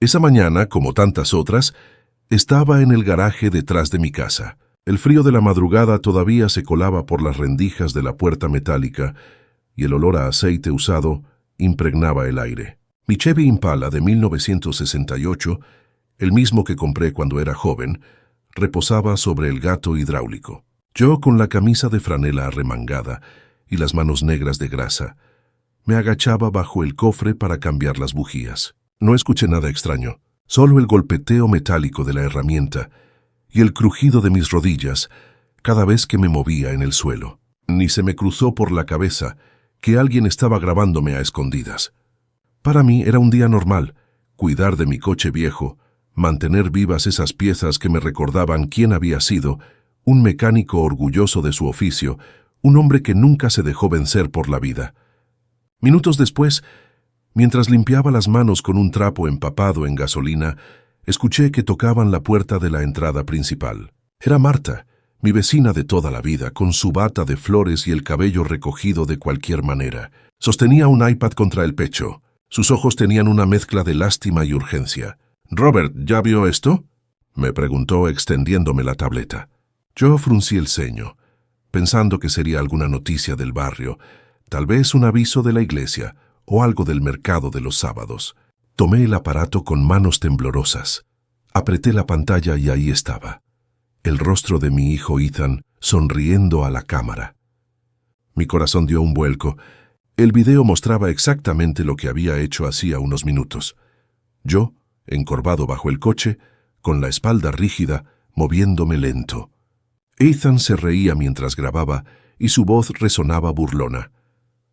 Esa mañana, como tantas otras, estaba en el garaje detrás de mi casa. El frío de la madrugada todavía se colaba por las rendijas de la puerta metálica y el olor a aceite usado impregnaba el aire. Mi Chevy Impala de 1968, el mismo que compré cuando era joven, reposaba sobre el gato hidráulico. Yo, con la camisa de franela arremangada y las manos negras de grasa, me agachaba bajo el cofre para cambiar las bujías. No escuché nada extraño, solo el golpeteo metálico de la herramienta y el crujido de mis rodillas cada vez que me movía en el suelo. Ni se me cruzó por la cabeza que alguien estaba grabándome a escondidas. Para mí era un día normal, cuidar de mi coche viejo, mantener vivas esas piezas que me recordaban quién había sido, un mecánico orgulloso de su oficio, un hombre que nunca se dejó vencer por la vida. Minutos después, mientras limpiaba las manos con un trapo empapado en gasolina, escuché que tocaban la puerta de la entrada principal. Era Marta, mi vecina de toda la vida, con su bata de flores y el cabello recogido de cualquier manera. Sostenía un iPad contra el pecho. Sus ojos tenían una mezcla de lástima y urgencia. «Robert, ¿ya vio esto?», me preguntó extendiéndome la tableta. Yo fruncí el ceño, pensando que sería alguna noticia del barrio, tal vez un aviso de la iglesia o algo del mercado de los sábados. Tomé el aparato con manos temblorosas. Apreté la pantalla y ahí estaba, el rostro de mi hijo Ethan sonriendo a la cámara. Mi corazón dio un vuelco. El video mostraba exactamente lo que había hecho hacía unos minutos. Yo, encorvado bajo el coche, con la espalda rígida, moviéndome lento. Ethan se reía mientras grababa y su voz resonaba burlona.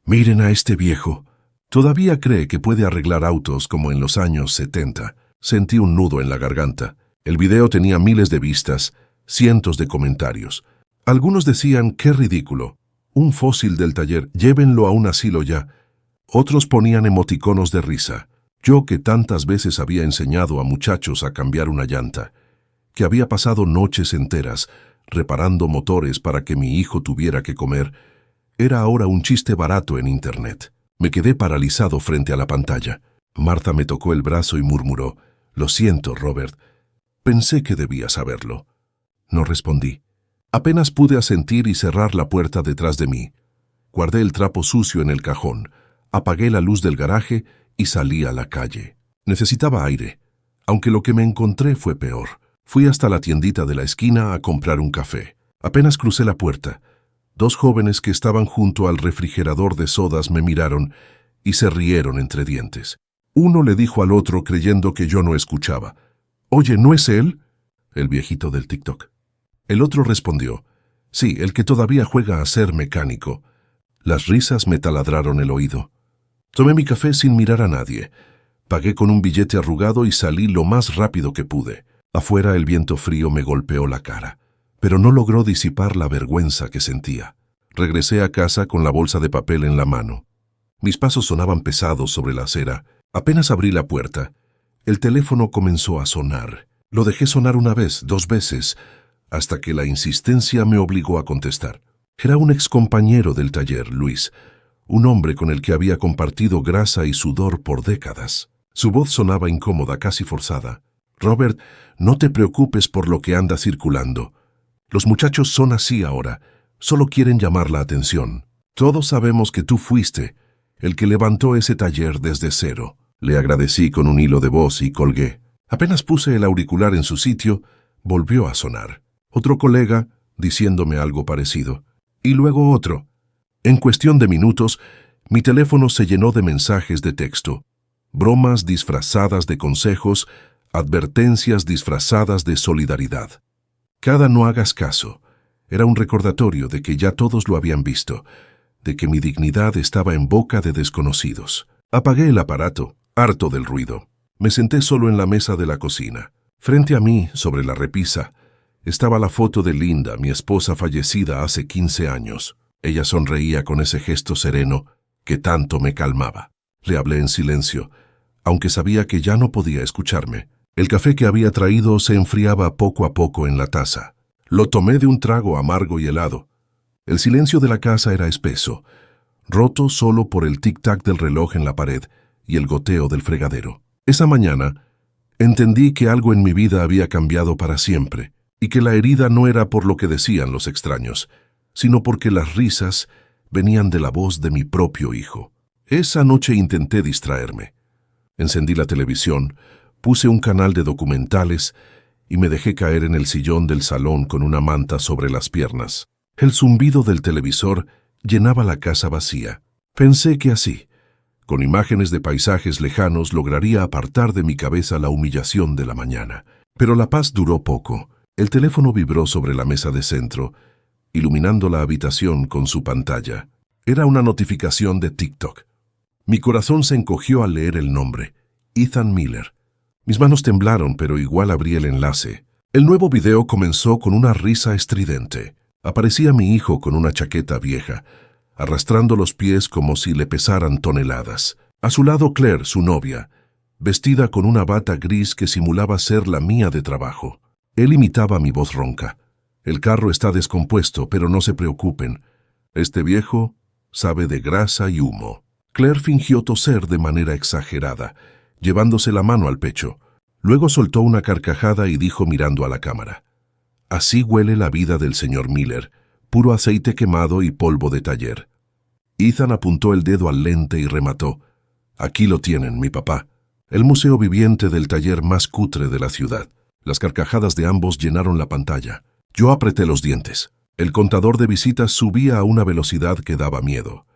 «Miren a este viejo. Todavía cree que puede arreglar autos como en los años 70. Sentí un nudo en la garganta. El video tenía miles de vistas, cientos de comentarios. Algunos decían, «¡Qué ridículo! Un fósil del taller, llévenlo a un asilo ya». Otros ponían emoticonos de risa. Yo, que tantas veces había enseñado a muchachos a cambiar una llanta, que había pasado noches enteras reparando motores para que mi hijo tuviera que comer, era ahora un chiste barato en Internet. Me quedé paralizado frente a la pantalla. Marta me tocó el brazo y murmuró, «Lo siento, Robert. Pensé que debía saberlo». No respondí. Apenas pude asentir y cerrar la puerta detrás de mí. Guardé el trapo sucio en el cajón, apagué la luz del garaje y salí a la calle. Necesitaba aire, aunque lo que me encontré fue peor. Fui hasta la tiendita de la esquina a comprar un café. Apenas crucé la puerta, dos jóvenes que estaban junto al refrigerador de sodas me miraron y se rieron entre dientes. Uno le dijo al otro creyendo que yo no escuchaba, «Oye, ¿no es él?», el viejito del TikTok. El otro respondió, «Sí, el que todavía juega a ser mecánico». Las risas me taladraron el oído. Tomé mi café sin mirar a nadie. Pagué con un billete arrugado y salí lo más rápido que pude. Afuera el viento frío me golpeó la cara, pero no logró disipar la vergüenza que sentía. Regresé a casa con la bolsa de papel en la mano. Mis pasos sonaban pesados sobre la acera. Apenas abrí la puerta, el teléfono comenzó a sonar. Lo dejé sonar una vez, dos veces, hasta que la insistencia me obligó a contestar. Era un excompañero del taller, Luis, un hombre con el que había compartido grasa y sudor por décadas. Su voz sonaba incómoda, casi forzada. «Robert, no te preocupes por lo que anda circulando. Los muchachos son así ahora, solo quieren llamar la atención. Todos sabemos que tú fuiste el que levantó ese taller desde cero». Le agradecí con un hilo de voz y colgué. Apenas puse el auricular en su sitio, volvió a sonar. Otro colega, diciéndome algo parecido. Y luego otro. En cuestión de minutos, mi teléfono se llenó de mensajes de texto, bromas disfrazadas de consejos, advertencias disfrazadas de solidaridad. Cada «no hagas caso» era un recordatorio de que ya todos lo habían visto, de que mi dignidad estaba en boca de desconocidos. Apagué el aparato, harto del ruido. Me senté solo en la mesa de la cocina. Frente a mí, sobre la repisa, estaba la foto de Linda, mi esposa fallecida hace 15 años. Ella sonreía con ese gesto sereno que tanto me calmaba. Le hablé en silencio, aunque sabía que ya no podía escucharme. El café que había traído se enfriaba poco a poco en la taza. Lo tomé de un trago amargo y helado. El silencio de la casa era espeso, roto solo por el tic-tac del reloj en la pared y el goteo del fregadero. Esa mañana, Entendí que algo en mi vida había cambiado para siempre, y que la herida no era por lo que decían los extraños, sino porque las risas venían de la voz de mi propio hijo. Esa noche intenté distraerme. Encendí la televisión, puse un canal de documentales y me dejé caer en el sillón del salón con una manta sobre las piernas. El zumbido del televisor llenaba la casa vacía. Pensé que así, con imágenes de paisajes lejanos, lograría apartar de mi cabeza la humillación de la mañana. Pero la paz duró poco. El teléfono vibró sobre la mesa de centro, iluminando la habitación con su pantalla. Era una notificación de TikTok. Mi corazón se encogió al leer el nombre, Ethan Miller. Mis manos temblaron, pero igual abrí el enlace. El nuevo video comenzó con una risa estridente. Aparecía mi hijo con una chaqueta vieja, arrastrando los pies como si le pesaran toneladas. A su lado Claire, su novia, vestida con una bata gris que simulaba ser la mía de trabajo. Él imitaba mi voz ronca. El carro está descompuesto, pero no se preocupen. Este viejo sabe de grasa y humo. Claire fingió toser de manera exagerada, llevándose la mano al pecho. Luego soltó una carcajada y dijo mirando a la cámara: «Así huele la vida del señor Miller, puro aceite quemado y polvo de taller». Ethan apuntó el dedo al lente y remató: «Aquí lo tienen, mi papá, el museo viviente del taller más cutre de la ciudad». Las carcajadas de ambos llenaron la pantalla. Yo apreté los dientes. El contador de visitas subía a una velocidad que daba miedo.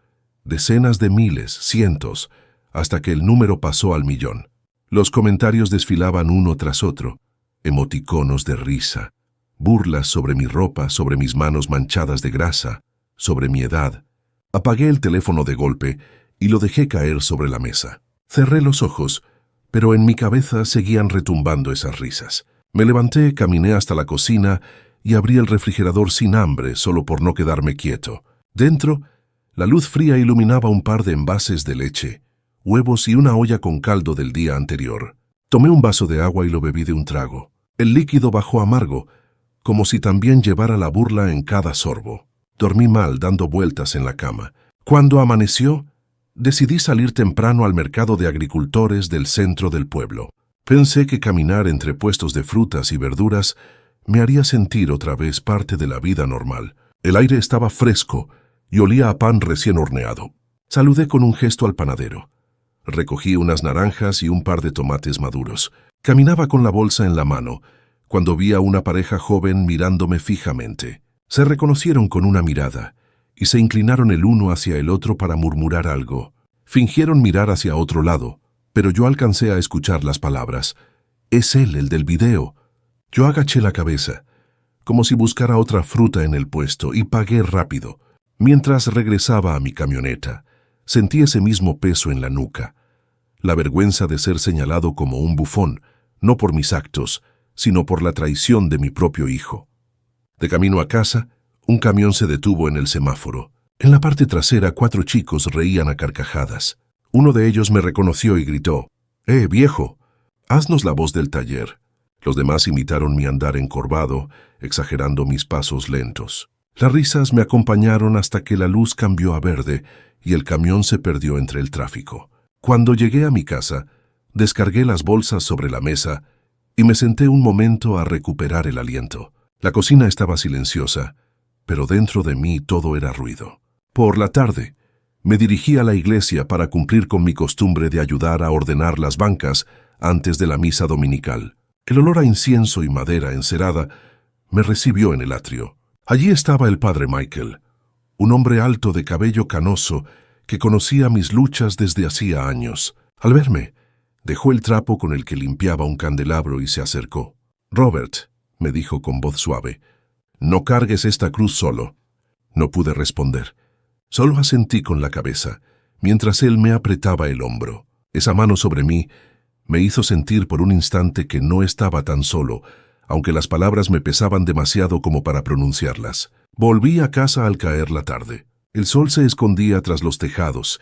Decenas de miles, cientos, hasta que el número pasó al 1.000.000. Los comentarios desfilaban uno tras otro, emoticonos de risa, burlas sobre mi ropa, sobre mis manos manchadas de grasa, sobre mi edad. Apagué el teléfono de golpe y lo dejé caer sobre la mesa. Cerré los ojos, pero en mi cabeza seguían retumbando esas risas. Me levanté, caminé hasta la cocina y abrí el refrigerador sin hambre, solo por no quedarme quieto. Dentro, la luz fría iluminaba un par de envases de leche, huevos y una olla con caldo del día anterior. Tomé un vaso de agua y lo bebí de un trago. El líquido bajó amargo, como si también llevara la burla en cada sorbo. Dormí mal, dando vueltas en la cama. Cuando amaneció, decidí salir temprano al mercado de agricultores del centro del pueblo. Pensé que caminar entre puestos de frutas y verduras me haría sentir otra vez parte de la vida normal. El aire estaba fresco y olía a pan recién horneado. Saludé con un gesto al panadero. Recogí unas naranjas y un par de tomates maduros. Caminaba con la bolsa en la mano cuando vi a una pareja joven mirándome fijamente. Se reconocieron con una mirada y se inclinaron el uno hacia el otro para murmurar algo. Fingieron mirar hacia otro lado, pero yo alcancé a escuchar las palabras: «Es él, el del video». Yo agaché la cabeza, como si buscara otra fruta en el puesto, y pagué rápido. Mientras regresaba a mi camioneta, sentí ese mismo peso en la nuca. La vergüenza de ser señalado como un bufón, no por mis actos, sino por la traición de mi propio hijo. De camino a casa, un camión se detuvo en el semáforo. En la parte trasera, 4 chicos reían a carcajadas. Uno de ellos me reconoció y gritó: viejo, haznos la voz del taller». Los demás imitaron mi andar encorvado, exagerando mis pasos lentos. Las risas me acompañaron hasta que la luz cambió a verde y el camión se perdió entre el tráfico. Cuando llegué a mi casa, descargué las bolsas sobre la mesa y me senté un momento a recuperar el aliento. La cocina estaba silenciosa, pero dentro de mí todo era ruido. Por la tarde, me dirigí a la iglesia para cumplir con mi costumbre de ayudar a ordenar las bancas antes de la misa dominical. El olor a incienso y madera encerada me recibió en el atrio. Allí estaba el padre Michael, un hombre alto de cabello canoso que conocía mis luchas desde hacía años. Al verme, dejó el trapo con el que limpiaba un candelabro y se acercó. «Robert», me dijo con voz suave, «no cargues esta cruz solo». No pude responder. Solo asentí con la cabeza, mientras él me apretaba el hombro. Esa mano sobre mí me hizo sentir por un instante que no estaba tan solo, aunque las palabras me pesaban demasiado como para pronunciarlas. Volví a casa al caer la tarde. El sol se escondía tras los tejados,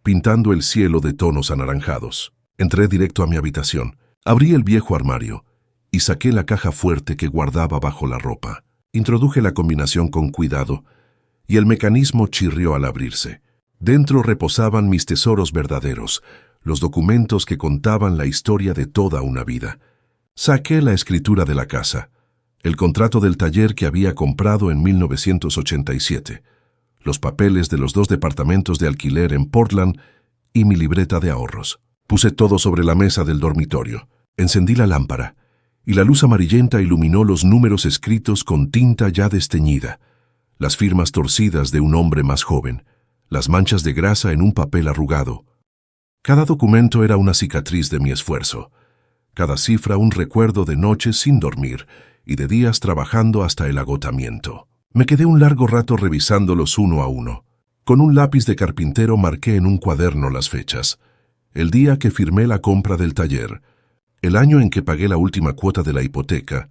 pintando el cielo de tonos anaranjados. Entré directo a mi habitación. Abrí el viejo armario y saqué la caja fuerte que guardaba bajo la ropa. Introduje la combinación con cuidado y el mecanismo chirrió al abrirse. Dentro reposaban mis tesoros verdaderos, los documentos que contaban la historia de toda una vida. Saqué la escritura de la casa, el contrato del taller que había comprado en 1987, los papeles de los 2 departamentos de alquiler en Portland y mi libreta de ahorros. Puse todo sobre la mesa del dormitorio. Encendí la lámpara, y la luz amarillenta iluminó los números escritos con tinta ya desteñida, las firmas torcidas de un hombre más joven, las manchas de grasa en un papel arrugado. Cada documento era una cicatriz de mi esfuerzo, cada cifra un recuerdo de noches sin dormir y de días trabajando hasta el agotamiento. Me quedé un largo rato revisándolos uno a uno. Con un lápiz de carpintero marqué en un cuaderno las fechas, el día que firmé la compra del taller, el año en que pagué la última cuota de la hipoteca,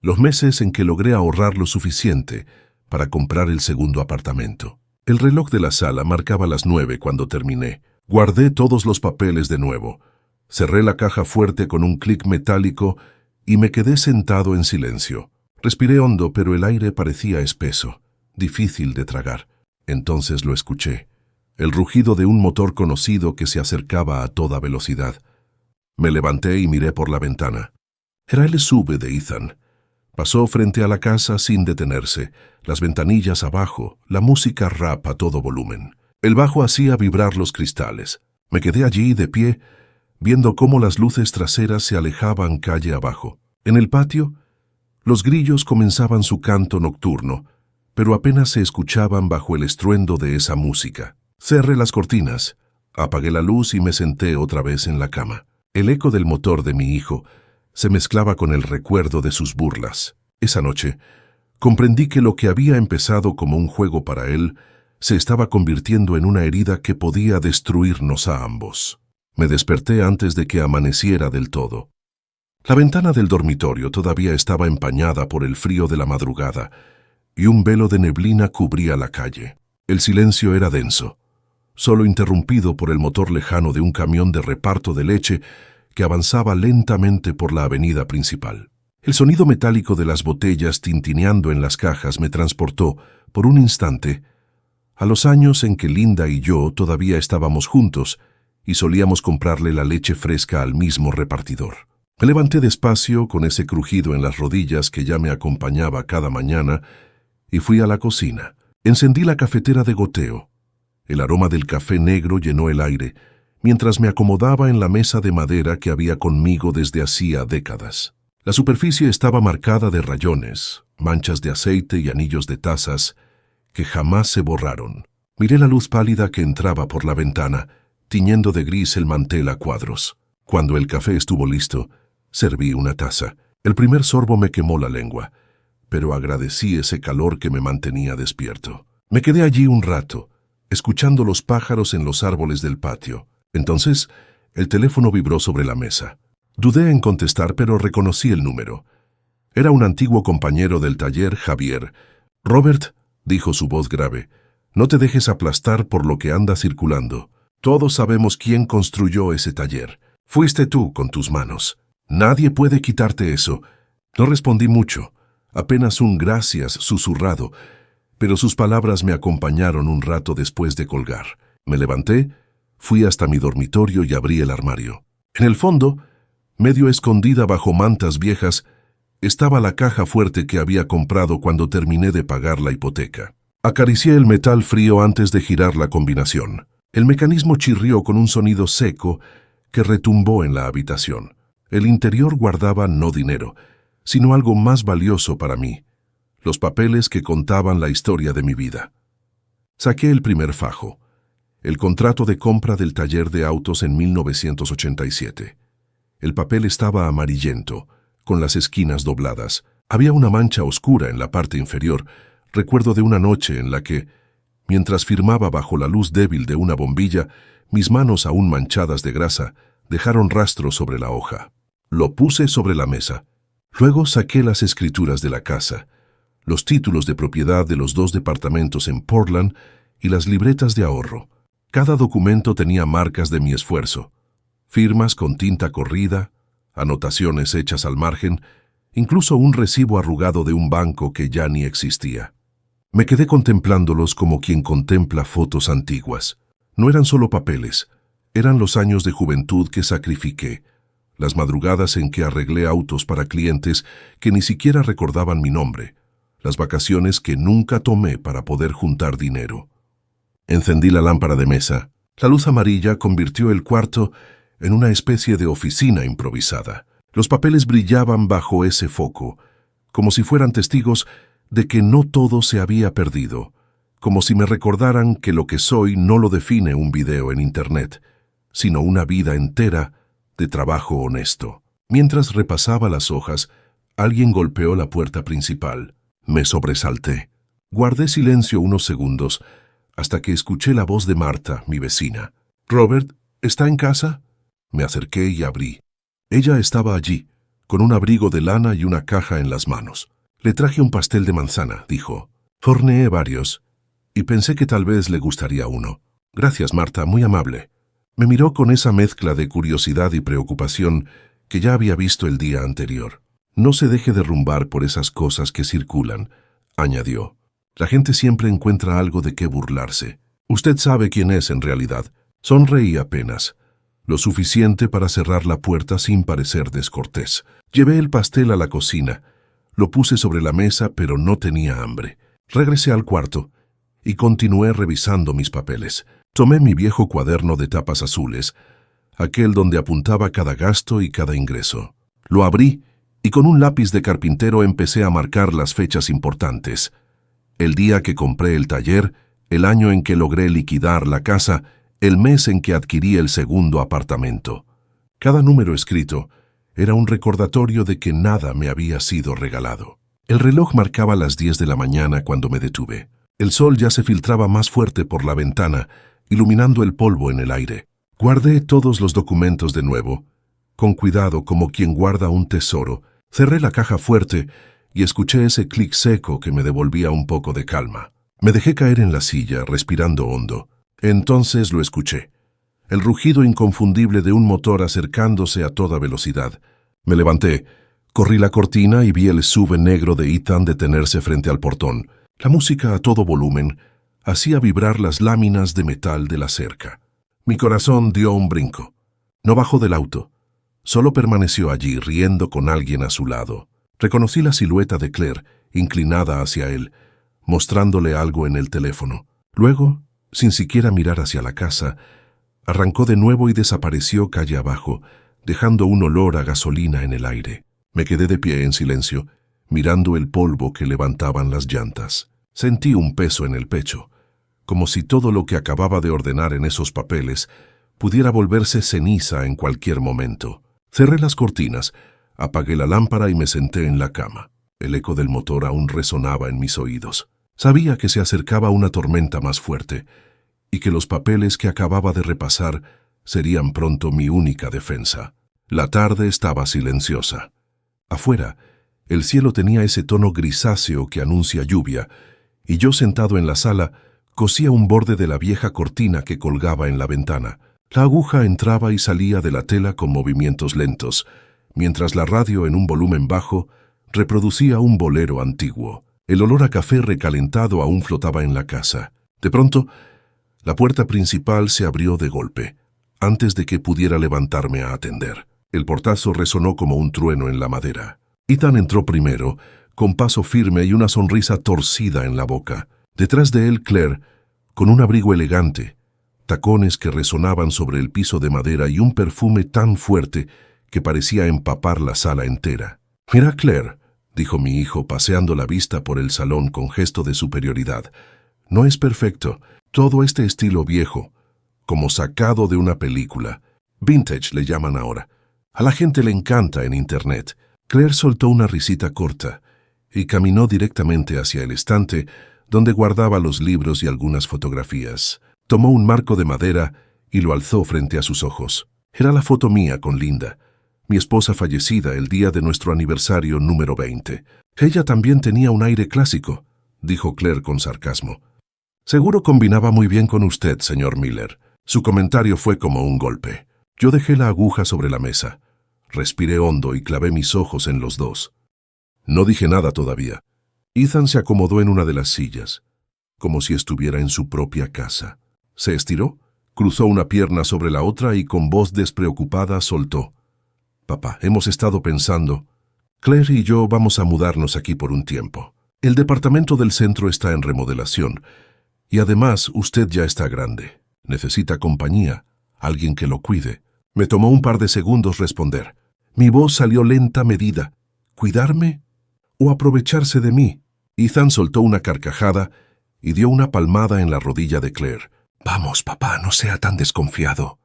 los meses en que logré ahorrar lo suficiente para comprar el segundo apartamento. El reloj de la sala marcaba las 9 cuando terminé. Guardé todos los papeles de nuevo, cerré la caja fuerte con un clic metálico y me quedé sentado en silencio. Respiré hondo, pero el aire parecía espeso, difícil de tragar. Entonces lo escuché, el rugido de un motor conocido que se acercaba a toda velocidad. Me levanté y miré por la ventana. Era el SUV de Ethan. Pasó frente a la casa sin detenerse, las ventanillas abajo, la música rap a todo volumen. El bajo hacía vibrar los cristales. Me quedé allí de pie, viendo cómo las luces traseras se alejaban calle abajo. En el patio, los grillos comenzaban su canto nocturno, pero apenas se escuchaban bajo el estruendo de esa música. Cerré las cortinas, apagué la luz y me senté otra vez en la cama. El eco del motor de mi hijo se mezclaba con el recuerdo de sus burlas. Esa noche, comprendí que lo que había empezado como un juego para él se estaba convirtiendo en una herida que podía destruirnos a ambos. Me desperté antes de que amaneciera del todo. La ventana del dormitorio todavía estaba empañada por el frío de la madrugada y un velo de neblina cubría la calle. El silencio era denso, solo interrumpido por el motor lejano de un camión de reparto de leche que avanzaba lentamente por la avenida principal. El sonido metálico de las botellas tintineando en las cajas me transportó, por un instante, a los años en que Linda y yo todavía estábamos juntos y solíamos comprarle la leche fresca al mismo repartidor. Me levanté despacio con ese crujido en las rodillas que ya me acompañaba cada mañana y fui a la cocina. Encendí la cafetera de goteo. El aroma del café negro llenó el aire, mientras me acomodaba en la mesa de madera que había conmigo desde hacía décadas. La superficie estaba marcada de rayones, manchas de aceite y anillos de tazas que jamás se borraron. Miré la luz pálida que entraba por la ventana, tiñendo de gris el mantel a cuadros. Cuando el café estuvo listo, serví una taza. El primer sorbo me quemó la lengua, pero agradecí ese calor que me mantenía despierto. Me quedé allí un rato, escuchando los pájaros en los árboles del patio. Entonces, el teléfono vibró sobre la mesa. Dudé en contestar, pero reconocí el número. Era un antiguo compañero del taller, Javier. «Robert», dijo su voz grave, «no te dejes aplastar por lo que anda circulando. Todos sabemos quién construyó ese taller. Fuiste tú con tus manos. Nadie puede quitarte eso». No respondí mucho, apenas un gracias susurrado, pero sus palabras me acompañaron un rato después de colgar. Me levanté, fui hasta mi dormitorio y abrí el armario. En el fondo, medio escondida bajo mantas viejas, estaba la caja fuerte que había comprado cuando terminé de pagar la hipoteca. Acaricié el metal frío antes de girar la combinación. El mecanismo chirrió con un sonido seco que retumbó en la habitación. El interior guardaba no dinero, sino algo más valioso para mí, los papeles que contaban la historia de mi vida. Saqué el primer fajo, el contrato de compra del taller de autos en 1987. El papel estaba amarillento, con las esquinas dobladas. Había una mancha oscura en la parte inferior, recuerdo de una noche en la que, mientras firmaba bajo la luz débil de una bombilla, mis manos aún manchadas de grasa dejaron rastro sobre la hoja. Lo puse sobre la mesa. Luego saqué las escrituras de la casa, los títulos de propiedad de los 2 departamentos en Portland y las libretas de ahorro. Cada documento tenía marcas de mi esfuerzo, firmas con tinta corrida, anotaciones hechas al margen, incluso un recibo arrugado de un banco que ya ni existía. Me quedé contemplándolos como quien contempla fotos antiguas. No eran solo papeles, Eran los años de juventud que sacrifiqué, las madrugadas en que arreglé autos para clientes que ni siquiera recordaban mi nombre, las vacaciones que nunca tomé para poder juntar dinero. Encendí la lámpara de mesa. La luz amarilla convirtió el cuarto en una especie de oficina improvisada. Los papeles brillaban bajo ese foco, como si fueran testigos de que no todo se había perdido, como si me recordaran que lo que soy no lo define un video en Internet, sino una vida entera de trabajo honesto. Mientras repasaba las hojas, alguien golpeó la puerta principal. Me sobresalté. Guardé silencio unos segundos hasta que escuché la voz de Marta, mi vecina. «Robert, ¿está en casa?» Me acerqué y abrí. Ella estaba allí, con un abrigo de lana y una caja en las manos. «Le traje un pastel de manzana», dijo. Horneé varios, y pensé que tal vez le gustaría uno. «Gracias, Marta, muy amable». Me miró con esa mezcla de curiosidad y preocupación que ya había visto el día anterior. «No se deje derrumbar por esas cosas que circulan», añadió. «La gente siempre encuentra algo de qué burlarse. Usted sabe quién es en realidad». Sonreí apenas, lo suficiente para cerrar la puerta sin parecer descortés. Llevé el pastel a la cocina. Lo puse sobre la mesa, pero no tenía hambre. Regresé al cuarto y continué revisando mis papeles. Tomé mi viejo cuaderno de tapas azules, aquel donde apuntaba cada gasto y cada ingreso. Lo abrí y con un lápiz de carpintero empecé a marcar las fechas importantes. El día que compré el taller, el año en que logré liquidar la casa, el mes en que adquirí el segundo apartamento. Cada número escrito era un recordatorio de que nada me había sido regalado. El reloj marcaba las 10 de la mañana cuando me detuve. El sol ya se filtraba más fuerte por la ventana, iluminando el polvo en el aire. Guardé todos los documentos de nuevo, con cuidado como quien guarda un tesoro. Cerré la caja fuerte y escuché ese clic seco que me devolvía un poco de calma. Me dejé caer en la silla, respirando hondo. Entonces lo escuché. El rugido inconfundible de un motor acercándose a toda velocidad. Me levanté, corrí la cortina y vi el SUV negro de Ethan detenerse frente al portón. La música a todo volumen hacía vibrar las láminas de metal de la cerca. Mi corazón dio un brinco. No bajó del auto. Solo permaneció allí, riendo con alguien a su lado. Reconocí la silueta de Claire, inclinada hacia él, mostrándole algo en el teléfono. Luego, sin siquiera mirar hacia la casa, arrancó de nuevo y desapareció calle abajo, dejando un olor a gasolina en el aire. Me quedé de pie en silencio, mirando el polvo que levantaban las llantas. Sentí un peso en el pecho, como si todo lo que acababa de ordenar en esos papeles pudiera volverse ceniza en cualquier momento. Cerré las cortinas, apagué la lámpara y me senté en la cama. El eco del motor aún resonaba en mis oídos. Sabía que se acercaba una tormenta más fuerte y que los papeles que acababa de repasar serían pronto mi única defensa. La tarde estaba silenciosa. Afuera, el cielo tenía ese tono grisáceo que anuncia lluvia, y yo sentado en la sala cosía un borde de la vieja cortina que colgaba en la ventana. La aguja entraba y salía de la tela con movimientos lentos, mientras la radio en un volumen bajo reproducía un bolero antiguo. El olor a café recalentado aún flotaba en la casa. De pronto, la puerta principal se abrió de golpe, antes de que pudiera levantarme a atender. El portazo resonó como un trueno en la madera. Ethan entró primero, con paso firme y una sonrisa torcida en la boca. Detrás de él, Claire, con un abrigo elegante, tacones que resonaban sobre el piso de madera y un perfume tan fuerte que parecía empapar la sala entera. «Mira, Claire», dijo mi hijo, paseando la vista por el salón con gesto de superioridad. «No es perfecto. Todo este estilo viejo, como sacado de una película. Vintage le llaman ahora. A la gente le encanta en Internet». Claire soltó una risita corta y caminó directamente hacia el estante donde guardaba los libros y algunas fotografías. Tomó un marco de madera y lo alzó frente a sus ojos. Era la foto mía con Linda, mi esposa fallecida el día de nuestro aniversario número 20. «Ella también tenía un aire clásico», dijo Claire con sarcasmo. «Seguro combinaba muy bien con usted, señor Miller». Su comentario fue como un golpe. Yo dejé la aguja sobre la mesa. Respiré hondo y clavé mis ojos en los dos. No dije nada todavía. Ethan se acomodó en una de las sillas, como si estuviera en su propia casa. Se estiró, Cruzó una pierna sobre la otra y con voz despreocupada soltó. Papá, hemos estado pensando. Claire y yo vamos a mudarnos aquí por un tiempo. El departamento del centro está en remodelación. Y además, usted ya está grande. Necesita compañía, alguien que lo cuide. Me tomó un par de segundos responder. Mi voz salió lenta, medida. ¿Cuidarme o aprovecharse de mí? Ethan soltó una carcajada y dio una palmada en la rodilla de Claire. Vamos, papá, no sea tan desconfiado.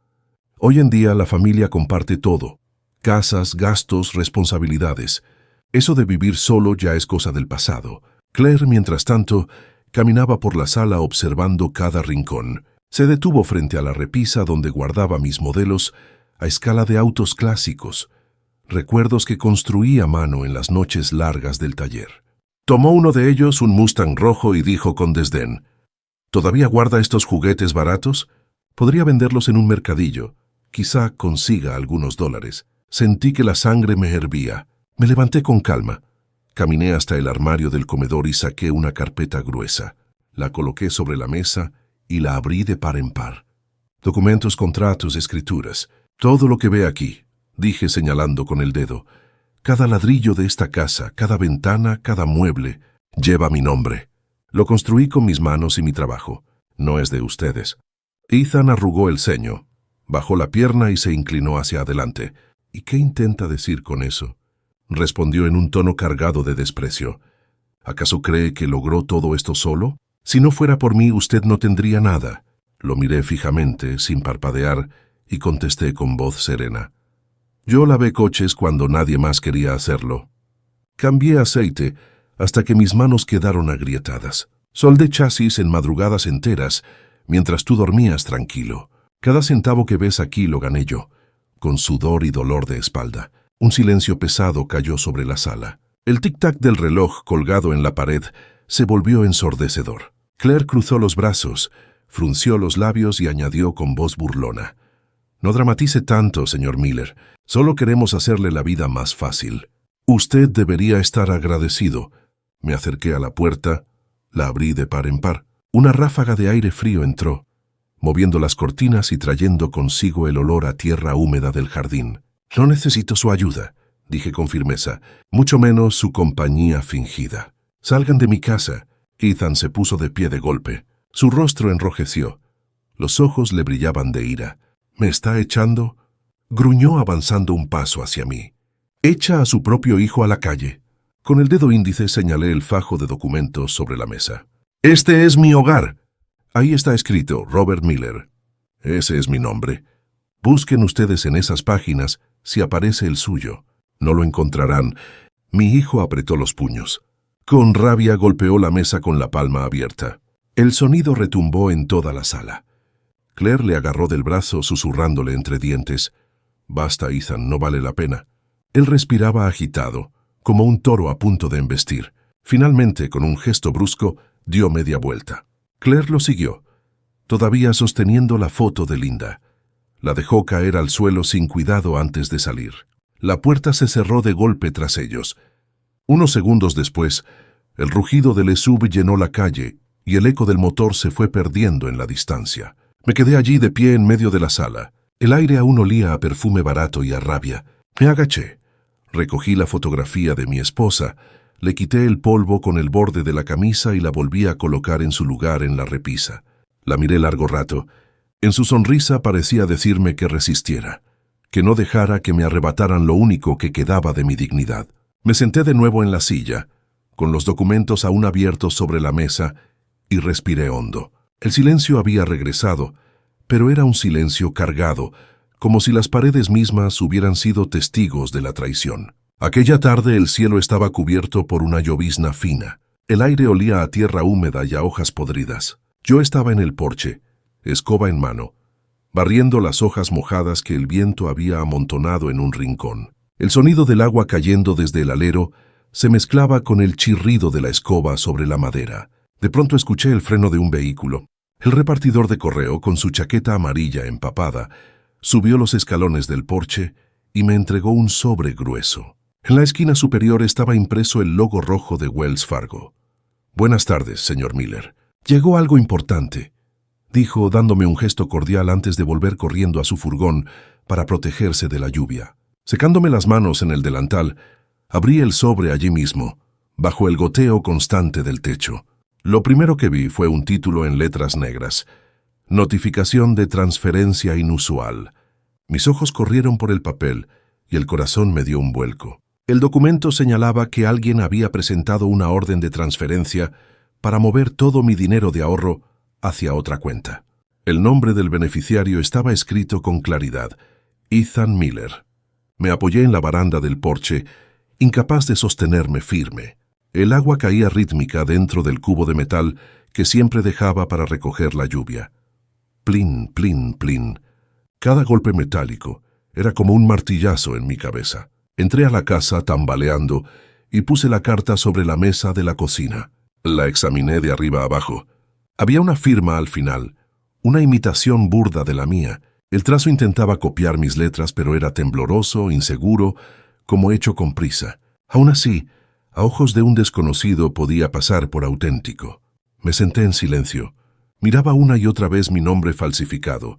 Hoy en día la familia comparte todo. Casas, gastos, responsabilidades. Eso de vivir solo ya es cosa del pasado. Claire, mientras tanto, caminaba por la sala observando cada rincón. Se detuvo frente a la repisa donde guardaba mis modelos a escala de autos clásicos, recuerdos que construí a mano en las noches largas del taller. Tomó uno de ellos, un Mustang rojo, y dijo con desdén, ¿todavía guarda estos juguetes baratos? Podría venderlos en un mercadillo. Quizá consiga algunos dólares. Sentí que la sangre me hervía. Me levanté con calma. Caminé hasta el armario del comedor y saqué una carpeta gruesa. La coloqué sobre la mesa y la abrí de par en par. Documentos, contratos, escrituras. Todo lo que ve aquí, dije señalando con el dedo. Cada ladrillo de esta casa, cada ventana, cada mueble, lleva mi nombre. Lo construí con mis manos y mi trabajo. No es de ustedes. Ethan arrugó el ceño, bajó la pierna y se inclinó hacia adelante. ¿Y qué intenta decir con eso? Respondió en un tono cargado de desprecio. ¿Acaso cree que logró todo esto solo? Si no fuera por mí, usted no tendría nada. Lo miré fijamente, sin parpadear, y contesté con voz serena. Yo lavé coches cuando nadie más quería hacerlo. Cambié aceite hasta que mis manos quedaron agrietadas. Soldé chasis en madrugadas enteras, mientras tú dormías tranquilo. Cada centavo que ves aquí lo gané yo, con sudor y dolor de espalda. Un silencio pesado cayó sobre la sala. El tic-tac del reloj colgado en la pared se volvió ensordecedor. Claire cruzó los brazos, frunció los labios y añadió con voz burlona. No dramatice tanto, señor Miller. Solo queremos hacerle la vida más fácil. Usted debería estar agradecido. Me acerqué a la puerta, la abrí de par en par. Una ráfaga de aire frío entró, moviendo las cortinas y trayendo consigo el olor a tierra húmeda del jardín. No necesito su ayuda, dije con firmeza, mucho menos su compañía fingida. Salgan de mi casa. Ethan se puso de pie de golpe. Su rostro enrojeció. Los ojos le brillaban de ira. ¿Me está echando? Gruñó avanzando un paso hacia mí. Echa a su propio hijo a la calle. Con el dedo índice señalé el fajo de documentos sobre la mesa. Este es mi hogar. Ahí está escrito Robert Miller. Ese es mi nombre. Busquen ustedes en esas páginas si aparece el suyo. No lo encontrarán. Mi hijo apretó los puños. Con rabia golpeó la mesa con la palma abierta. El sonido retumbó en toda la sala. Claire le agarró del brazo susurrándole entre dientes. Basta, Ethan, no vale la pena. Él respiraba agitado, como un toro a punto de embestir. Finalmente, con un gesto brusco, dio media vuelta. Claire lo siguió, todavía sosteniendo la foto de Linda. La dejó caer al suelo sin cuidado antes de salir. La puerta se cerró de golpe tras ellos. Unos segundos después, el rugido del SUV llenó la calle y el eco del motor se fue perdiendo en la distancia. Me quedé allí de pie en medio de la sala. El aire aún olía a perfume barato y a rabia. Me agaché. Recogí la fotografía de mi esposa, le quité el polvo con el borde de la camisa y la volví a colocar en su lugar en la repisa. La miré largo rato. En su sonrisa parecía decirme que resistiera, que no dejara que me arrebataran lo único que quedaba de mi dignidad. Me senté de nuevo en la silla, con los documentos aún abiertos sobre la mesa, y respiré hondo. El silencio había regresado, pero era un silencio cargado, como si las paredes mismas hubieran sido testigos de la traición. Aquella tarde el cielo estaba cubierto por una llovizna fina. El aire olía a tierra húmeda y a hojas podridas. Yo estaba en el porche, escoba en mano, barriendo las hojas mojadas que el viento había amontonado en un rincón. El sonido del agua cayendo desde el alero se mezclaba con el chirrido de la escoba sobre la madera. De pronto escuché el freno de un vehículo. El repartidor de correo, con su chaqueta amarilla empapada, subió los escalones del porche y me entregó un sobre grueso. En la esquina superior estaba impreso el logo rojo de Wells Fargo. Buenas tardes, señor Miller. Llegó algo importante. dijo dándome un gesto cordial antes de volver corriendo a su furgón para protegerse de la lluvia. Secándome las manos en el delantal, abrí el sobre allí mismo, bajo el goteo constante del techo. Lo primero que vi fue un título en letras negras: Notificación de transferencia inusual. Mis ojos corrieron por el papel y el corazón me dio un vuelco. El documento señalaba que alguien había presentado una orden de transferencia para mover todo mi dinero de ahorro hacia otra cuenta. El nombre del beneficiario estaba escrito con claridad: Ethan Miller. Me apoyé en la baranda del porche, incapaz de sostenerme firme. El agua caía rítmica dentro del cubo de metal que siempre dejaba para recoger la lluvia. Plin, plin, plin. Cada golpe metálico era como un martillazo en mi cabeza. Entré a la casa tambaleando y puse la carta sobre la mesa de la cocina. La examiné de arriba a abajo. Había una firma al final, una imitación burda de la mía. El trazo intentaba copiar mis letras, pero era tembloroso, inseguro, como hecho con prisa. Aún así, a ojos de un desconocido podía pasar por auténtico. Me senté en silencio. Miraba una y otra vez mi nombre falsificado,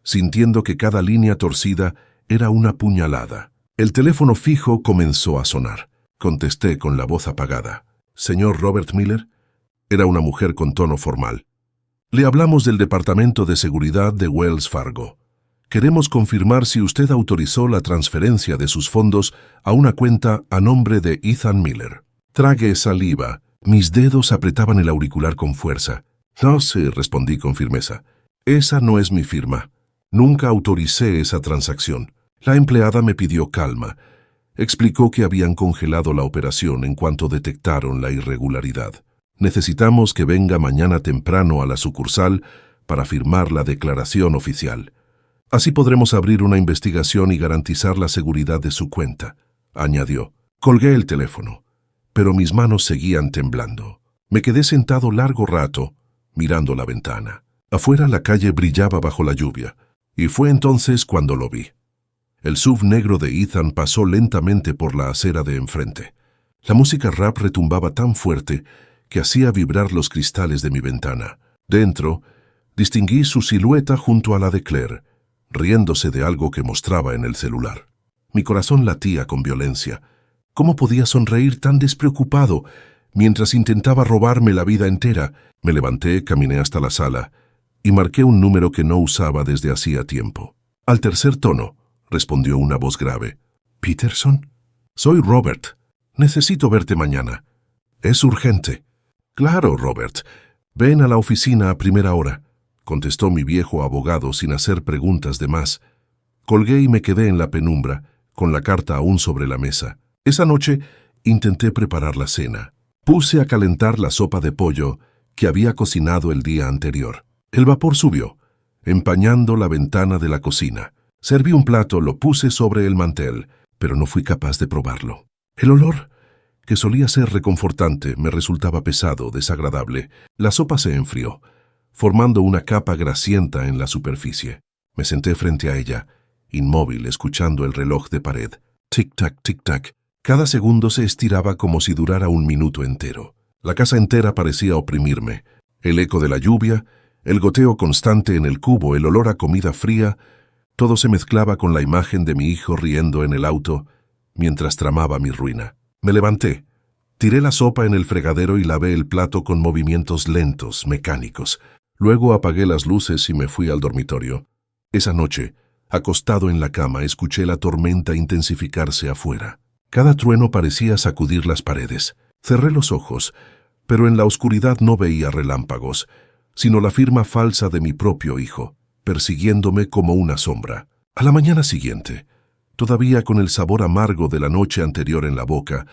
sintiendo que cada línea torcida era una puñalada. El teléfono fijo comenzó a sonar. Contesté con la voz apagada. «¿Señor Robert Miller?» Era una mujer con tono formal. «Le hablamos del Departamento de Seguridad de Wells Fargo. Queremos confirmar si usted autorizó la transferencia de sus fondos a una cuenta a nombre de Ethan Miller». Tragué saliva. Mis dedos apretaban el auricular con fuerza. «No sé», respondí con firmeza. «Esa no es mi firma. Nunca autoricé esa transacción». La empleada me pidió calma. Explicó que habían congelado la operación en cuanto detectaron la irregularidad. «Necesitamos que venga mañana temprano a la sucursal para firmar la declaración oficial. Así podremos abrir una investigación y garantizar la seguridad de su cuenta», añadió. Colgué el teléfono, pero mis manos seguían temblando. Me quedé sentado largo rato, mirando la ventana. Afuera la calle brillaba bajo la lluvia, y fue entonces cuando lo vi. El SUV negro de Ethan pasó lentamente por la acera de enfrente. La música rap retumbaba tan fuerte que hacía vibrar los cristales de mi ventana. Dentro, distinguí su silueta junto a la de Claire, riéndose de algo que mostraba en el celular. Mi corazón latía con violencia. ¿Cómo podía sonreír tan despreocupado mientras intentaba robarme la vida entera? Me levanté, caminé hasta la sala y marqué un número que no usaba desde hacía tiempo. Al tercer tono, respondió una voz grave. «¿Peterson?» «Soy Robert. Necesito verte mañana. Es urgente». «Claro, Robert. Ven a la oficina a primera hora», contestó mi viejo abogado sin hacer preguntas de más. Colgué y me quedé en la penumbra, con la carta aún sobre la mesa. Esa noche intenté preparar la cena. Puse a calentar la sopa de pollo que había cocinado el día anterior. El vapor subió, empañando la ventana de la cocina. Serví un plato, lo puse sobre el mantel, pero no fui capaz de probarlo. El olor, que solía ser reconfortante, me resultaba pesado, desagradable. La sopa se enfrió, formando una capa grasienta en la superficie. Me senté frente a ella, inmóvil, escuchando el reloj de pared. Tic-tac, tic-tac. Cada segundo se estiraba como si durara un minuto entero. La casa entera parecía oprimirme. El eco de la lluvia, el goteo constante en el cubo, el olor a comida fría, todo se mezclaba con la imagen de mi hijo riendo en el auto mientras tramaba mi ruina. Me levanté, tiré la sopa en el fregadero y lavé el plato con movimientos lentos, mecánicos. Luego apagué las luces y me fui al dormitorio. Esa noche, acostado en la cama, escuché la tormenta intensificarse afuera. Cada trueno parecía sacudir las paredes. Cerré los ojos, pero en la oscuridad no veía relámpagos, sino la firma falsa de mi propio hijo, persiguiéndome como una sombra. A la mañana siguiente, todavía con el sabor amargo de la noche anterior en la boca,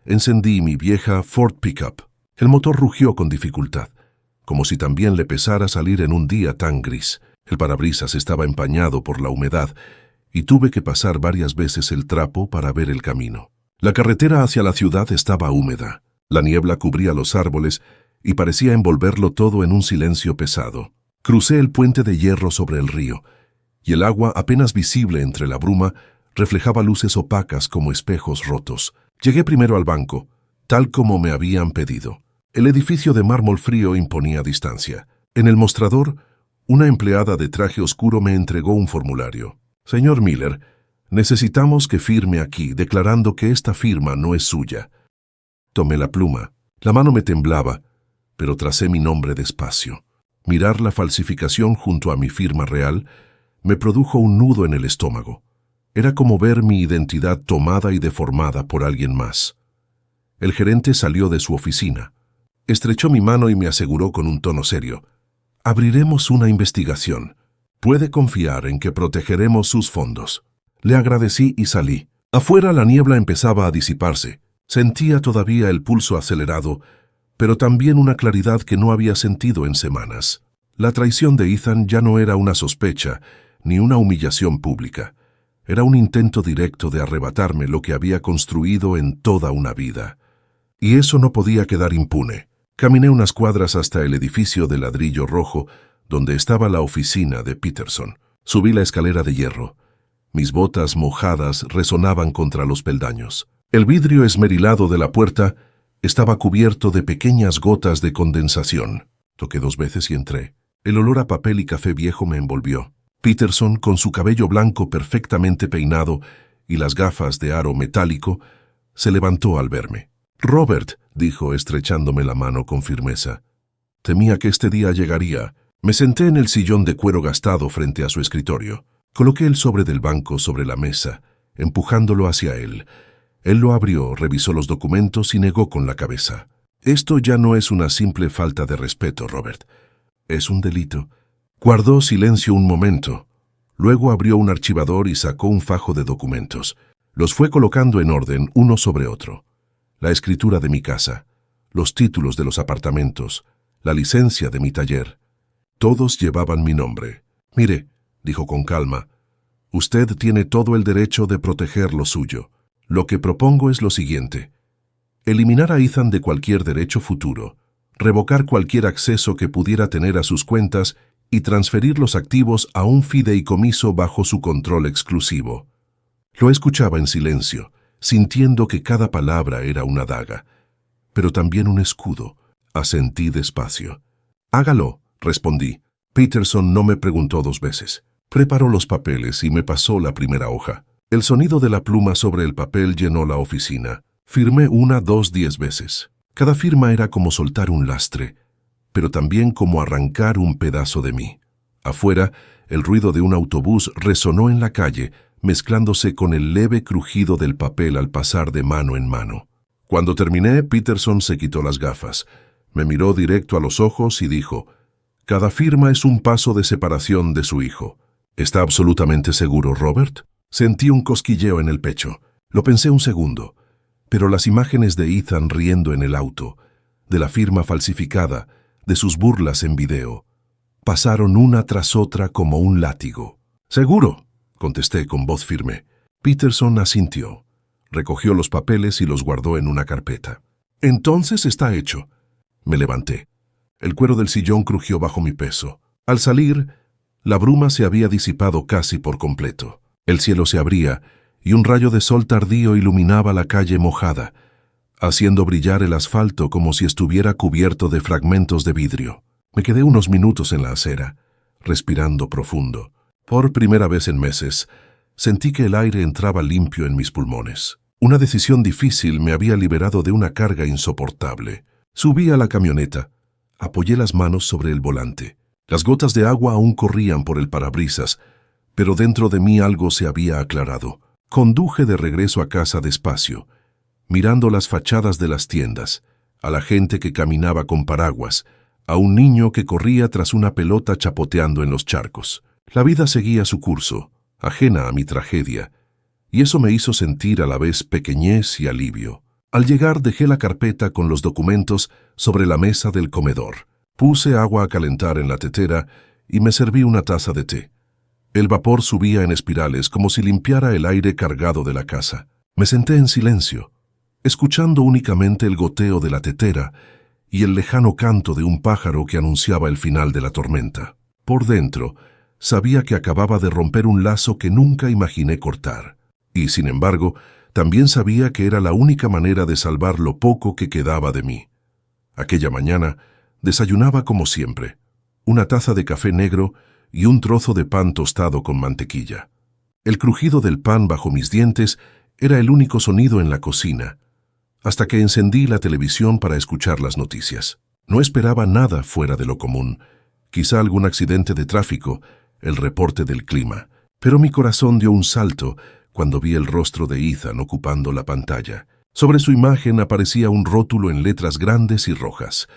encendí mi vieja Ford Pickup. El motor rugió con dificultad, como si también le pesara salir en un día tan gris. El parabrisas estaba empañado por la humedad y tuve que pasar varias veces el trapo para ver el camino. La carretera hacia la ciudad estaba húmeda. La niebla cubría los árboles y parecía envolverlo todo en un silencio pesado. Crucé el puente de hierro sobre el río, y el agua, apenas visible entre la bruma, reflejaba luces opacas como espejos rotos. Llegué primero al banco, tal como me habían pedido. El edificio de mármol frío imponía distancia. En el mostrador, Una empleada de traje oscuro me entregó un formulario. Señor Miller, necesitamos que firme aquí, declarando que esta firma no es suya. Tomé la pluma. La mano me temblaba, pero tracé mi nombre despacio. Mirar la falsificación junto a mi firma real me produjo un nudo en el estómago. Era como ver mi identidad tomada y deformada por alguien más. El gerente salió de su oficina. Estrechó mi mano y me aseguró con un tono serio: «Abriremos una investigación. Puede confiar en que protegeremos sus fondos». Le agradecí y salí. Afuera la niebla empezaba a disiparse. Sentía todavía el pulso acelerado, pero también una claridad que no había sentido en semanas. La traición de Ethan ya no era una sospecha, ni una humillación pública. Era un intento directo de arrebatarme lo que había construido en toda una vida. Y eso no podía quedar impune. Caminé unas cuadras hasta el edificio de ladrillo rojo, donde estaba la oficina de Peterson. Subí la escalera de hierro. Mis botas mojadas resonaban contra los peldaños. El vidrio esmerilado de la puerta estaba cubierto de pequeñas gotas de condensación. Toqué 2 veces y entré. El olor a papel y café viejo me envolvió. Peterson, con su cabello blanco perfectamente peinado y las gafas de aro metálico, se levantó al verme. «Robert», dijo estrechándome la mano con firmeza. Temía que este día llegaría. Me senté en el sillón de cuero gastado frente a su escritorio. Coloqué el sobre del banco sobre la mesa, empujándolo hacia él. Él lo abrió, revisó los documentos y negó con la cabeza. «Esto ya no es una simple falta de respeto, Robert. Es un delito». Guardó silencio un momento. Luego abrió un archivador y sacó un fajo de documentos. Los fue colocando en orden, uno sobre otro. La escritura de mi casa, los títulos de los apartamentos, la licencia de mi taller. Todos llevaban mi nombre. «Mire», dijo con calma, «usted tiene todo el derecho de proteger lo suyo. Lo que propongo es lo siguiente: eliminar a Ethan de cualquier derecho futuro, revocar cualquier acceso que pudiera tener a sus cuentas y transferir los activos a un fideicomiso bajo su control exclusivo». Lo escuchaba en silencio, sintiendo que cada palabra era una daga, pero también un escudo. Asentí despacio. «Hágalo», respondí. Peterson no me preguntó 2 veces. Preparó los papeles y me pasó la primera hoja. El sonido de la pluma sobre el papel llenó la oficina. Firmé 1, 2, 10 veces. Cada firma era como soltar un lastre, pero también como arrancar un pedazo de mí. Afuera, el ruido de un autobús resonó en la calle, mezclándose con el leve crujido del papel al pasar de mano en mano. Cuando terminé, Peterson se quitó las gafas, me miró directo a los ojos y dijo: «Cada firma es un paso de separación de su hijo». «¿Está absolutamente seguro, Robert?» Sentí un cosquilleo en el pecho. Lo pensé un segundo, pero las imágenes de Ethan riendo en el auto, de la firma falsificada, de sus burlas en video, pasaron una tras otra como un látigo. «Seguro», contesté con voz firme. Peterson asintió. Recogió los papeles y los guardó en una carpeta. «Entonces está hecho». Me levanté. El cuero del sillón crujió bajo mi peso. Al salir, la bruma se había disipado casi por completo. El cielo se abría y un rayo de sol tardío iluminaba la calle mojada, haciendo brillar el asfalto como si estuviera cubierto de fragmentos de vidrio. Me quedé unos minutos en la acera, respirando profundo. Por primera vez en meses, sentí que el aire entraba limpio en mis pulmones. Una decisión difícil me había liberado de una carga insoportable. Subí a la camioneta. Apoyé las manos sobre el volante. Las gotas de agua aún corrían por el parabrisas, pero dentro de mí algo se había aclarado. Conduje de regreso a casa despacio, mirando las fachadas de las tiendas, a la gente que caminaba con paraguas, a un niño que corría tras una pelota chapoteando en los charcos. La vida seguía su curso, ajena a mi tragedia, y eso me hizo sentir a la vez pequeñez y alivio. Al llegar dejé la carpeta con los documentos sobre la mesa del comedor. Puse agua a calentar en la tetera y me serví una taza de té. El vapor subía en espirales como si limpiara el aire cargado de la casa. Me senté en silencio, escuchando únicamente el goteo de la tetera y el lejano canto de un pájaro que anunciaba el final de la tormenta. Por dentro, sabía que acababa de romper un lazo que nunca imaginé cortar. Y, sin embargo, también sabía que era la única manera de salvar lo poco que quedaba de mí. Aquella mañana, desayunaba como siempre. una taza de café negro y un trozo de pan tostado con mantequilla. El crujido del pan bajo mis dientes era el único sonido en la cocina, hasta que encendí la televisión para escuchar las noticias. No esperaba nada fuera de lo común, quizá algún accidente de tráfico, el reporte del clima, pero mi corazón dio un salto cuando vi el rostro de Ethan ocupando la pantalla. Sobre su imagen aparecía un rótulo en letras grandes y rojas: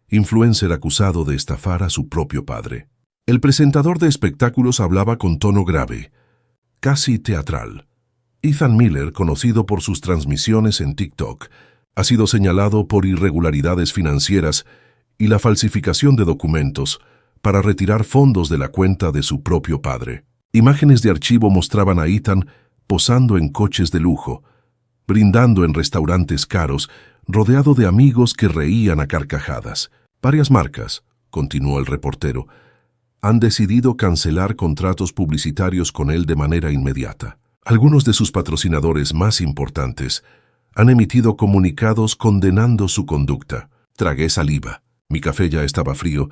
influencer acusado de estafar a su propio padre. El presentador de espectáculos hablaba con tono grave, casi teatral. Ethan Miller, conocido por sus transmisiones en TikTok, ha sido señalado por irregularidades financieras y la falsificación de documentos para retirar fondos de la cuenta de su propio padre. Imágenes de archivo mostraban a Ethan posando en coches de lujo, brindando en restaurantes caros, rodeado de amigos que reían a carcajadas. Varias marcas, continuó el reportero, han decidido cancelar contratos publicitarios con él de manera inmediata. Algunos de sus patrocinadores más importantes han emitido comunicados condenando su conducta. Tragué saliva. Mi café ya estaba frío,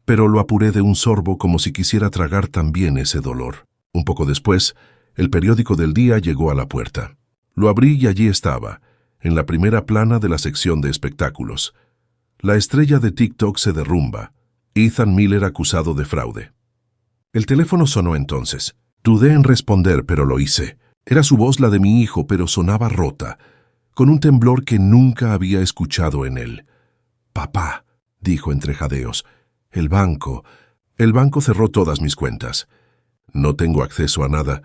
pero lo apuré de un sorbo como si quisiera tragar también ese dolor. Un poco después, el periódico del día llegó a la puerta. Lo abrí y allí estaba, en la primera plana de la sección de espectáculos. La estrella de TikTok se derrumba. Ethan Miller acusado de fraude. El teléfono sonó entonces. Dudé en responder, pero lo hice. Era su voz la de mi hijo, pero sonaba rota, con un temblor que nunca había escuchado en él. «Papá», dijo entre jadeos, el banco cerró todas mis cuentas. No tengo acceso a nada.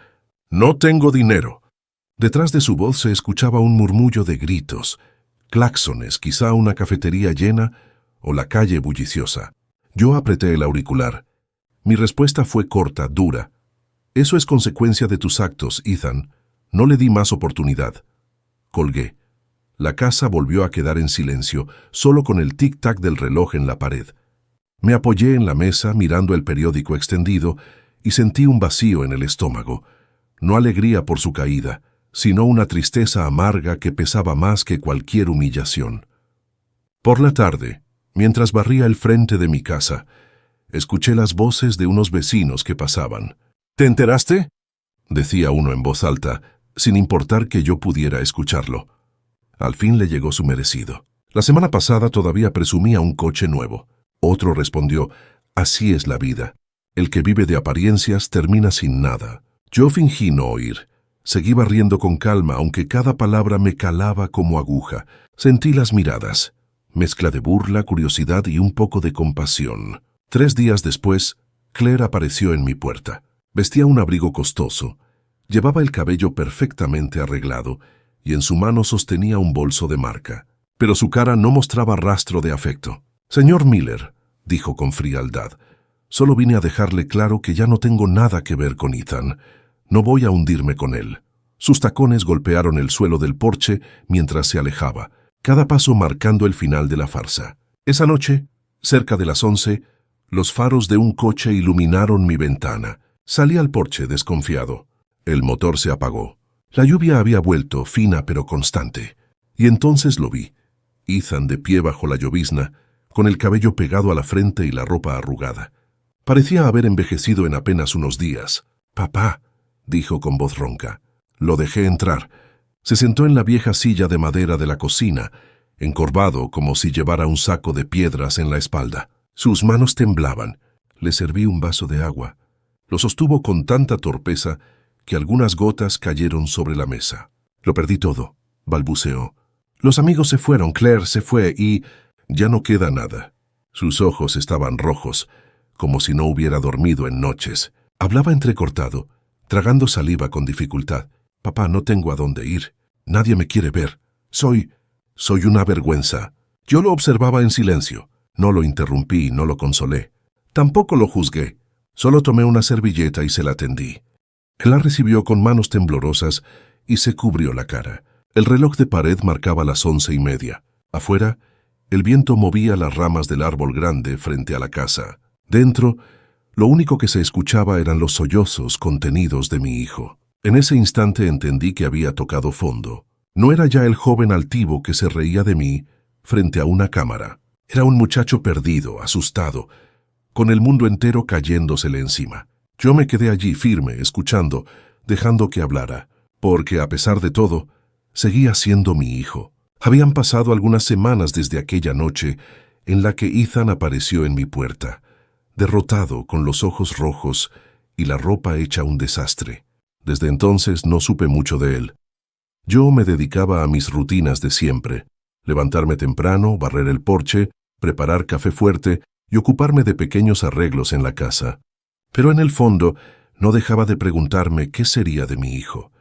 No tengo dinero». Detrás de su voz se escuchaba un murmullo de gritos, claxones, quizá una cafetería llena o la calle bulliciosa. Yo apreté el auricular. Mi respuesta fue corta, dura. «Eso es consecuencia de tus actos, Ethan». No le di más oportunidad. Colgué. La casa volvió a quedar en silencio, solo con el tic-tac del reloj en la pared. Me apoyé en la mesa mirando el periódico extendido y sentí un vacío en el estómago. No alegría por su caída, sino una tristeza amarga que pesaba más que cualquier humillación. Por la tarde, mientras barría el frente de mi casa, escuché las voces de unos vecinos que pasaban. «¿Te enteraste?», decía uno en voz alta, sin importar que yo pudiera escucharlo. Al fin le llegó su merecido. «La semana pasada todavía presumía un coche nuevo». Otro respondió: «Así es la vida. El que vive de apariencias termina sin nada». Yo fingí no oír. Seguí barriendo con calma, aunque cada palabra me calaba como aguja. Sentí las miradas, mezcla de burla, curiosidad y un poco de compasión. 3 días después, Claire apareció en mi puerta. Vestía un abrigo costoso. Llevaba el cabello perfectamente arreglado y en su mano sostenía un bolso de marca. Pero su cara no mostraba rastro de afecto. «Señor Miller», dijo con frialdad, «solo vine a dejarle claro que ya no tengo nada que ver con Ethan. No voy a hundirme con él». Sus tacones golpearon el suelo del porche mientras se alejaba, cada paso marcando el final de la farsa. Esa noche, cerca de las 11, los faros de un coche iluminaron mi ventana. Salí al porche desconfiado. El motor se apagó. La lluvia había vuelto, fina pero constante. Y entonces lo vi. Ethan de pie bajo la llovizna, con el cabello pegado a la frente y la ropa arrugada. Parecía haber envejecido en apenas unos días. «Papá», dijo con voz ronca. Lo dejé entrar. Se sentó en la vieja silla de madera de la cocina, encorvado como si llevara un saco de piedras en la espalda. Sus manos temblaban. Le serví un vaso de agua. Lo sostuvo con tanta torpeza que algunas gotas cayeron sobre la mesa. «Lo perdí todo», balbuceó. «Los amigos se fueron, Claire se fue y ya no queda nada». Sus ojos estaban rojos, como si no hubiera dormido en noches. Hablaba entrecortado, tragando saliva con dificultad. «Papá, no tengo a dónde ir. Nadie me quiere ver. Soy una vergüenza». Yo lo observaba en silencio. No lo interrumpí, no lo consolé. Tampoco lo juzgué. Solo tomé una servilleta y se la tendí. Él la recibió con manos temblorosas y se cubrió la cara. El reloj de pared marcaba las 11:30. Afuera, el viento movía las ramas del árbol grande frente a la casa. Dentro, lo único que se escuchaba eran los sollozos contenidos de mi hijo. En ese instante entendí que había tocado fondo. No era ya el joven altivo que se reía de mí frente a una cámara. Era un muchacho perdido, asustado, con el mundo entero cayéndosele encima. Yo me quedé allí firme, escuchando, dejando que hablara, porque a pesar de todo, seguía siendo mi hijo. Habían pasado algunas semanas desde aquella noche en la que Ethan apareció en mi puerta, derrotado, con los ojos rojos y la ropa hecha un desastre. Desde entonces no supe mucho de él. Yo me dedicaba a mis rutinas de siempre: levantarme temprano, barrer el porche, preparar café fuerte y ocuparme de pequeños arreglos en la casa. Pero en el fondo no dejaba de preguntarme qué sería de mi hijo,